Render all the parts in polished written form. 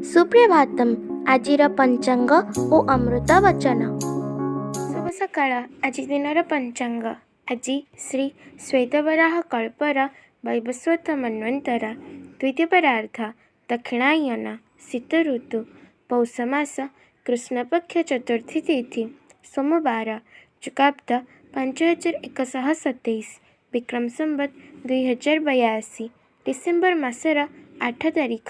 ସୁପ୍ରଭାତମ୍। ଆଜିର ପଞ୍ଚାଙ୍ଗ ଓ ଅମୃତ ବଚନ। ଶୁଭ ସକାଳ। ଆଜି ଦିନର ପଞ୍ଚାଙ୍ଗ। ଆଜି ଶ୍ରୀ ଶ୍ୱେତବରାହ କଳ୍ପର ବୈବସ୍ୱତ ମନ୍ୱନ୍ତର ଦ୍ୱିତୀୟପରାର୍ଧ ଦକ୍ଷିଣାୟନ ଶୀତ ଋତୁ ପୌଷ ମାସ କୃଷ୍ଣପକ୍ଷ ଚତୁର୍ଥୀ ତିଥି ସୋମବାର ଚୁକାବ୍ଦ 5127 ବିକ୍ରମ ସମ୍ବତ 2082 ଡିସେମ୍ବର ମାସର 8 ତାରିଖ।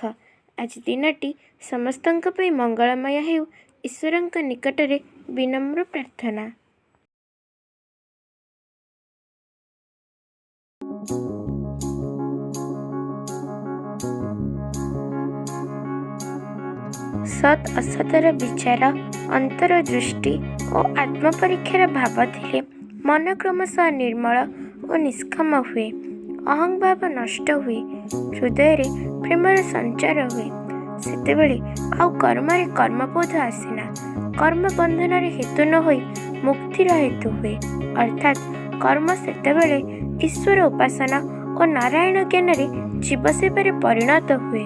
ଆଜି ଦିନଟି ସମସ୍ତଙ୍କ ପାଇଁ ମଙ୍ଗଳମୟ ହେଉ, ଈଶ୍ୱରଙ୍କ ନିକଟରେ ବିନମ୍ର ପ୍ରାର୍ଥନା। ସତ୍ ଅସତର ବିଚାର, ଅନ୍ତରଦୃଷ୍ଟି ଓ ଆତ୍ମପରୀକ୍ଷାର ଭାବ ଥିଲେ ମନ କ୍ରମଶଃ ନିର୍ମଳ ଓ ନିଷ୍କାମ ହୁଏ। ଅହଂଭାବ ନଷ୍ଟ ହୁଏ, ହୃଦୟରେ ପ୍ରେମର ସଞ୍ଚାର ହୁଏ। ସେତେବେଳେ ଆଉ କର୍ମରେ କର୍ମବୋଧ ଆସେନା। କର୍ମ ବନ୍ଧନରେ ହେତୁ ନ ହୋଇ ମୁକ୍ତିର ହେତୁ ହୁଏ। ଅର୍ଥାତ୍ କର୍ମ ସେତେବେଳେ ଈଶ୍ୱର ଉପାସନା ଓ ନାରାୟଣ ଜ୍ଞାନରେ ଜୀବସେବାରେ ପରିଣତ ହୁଏ।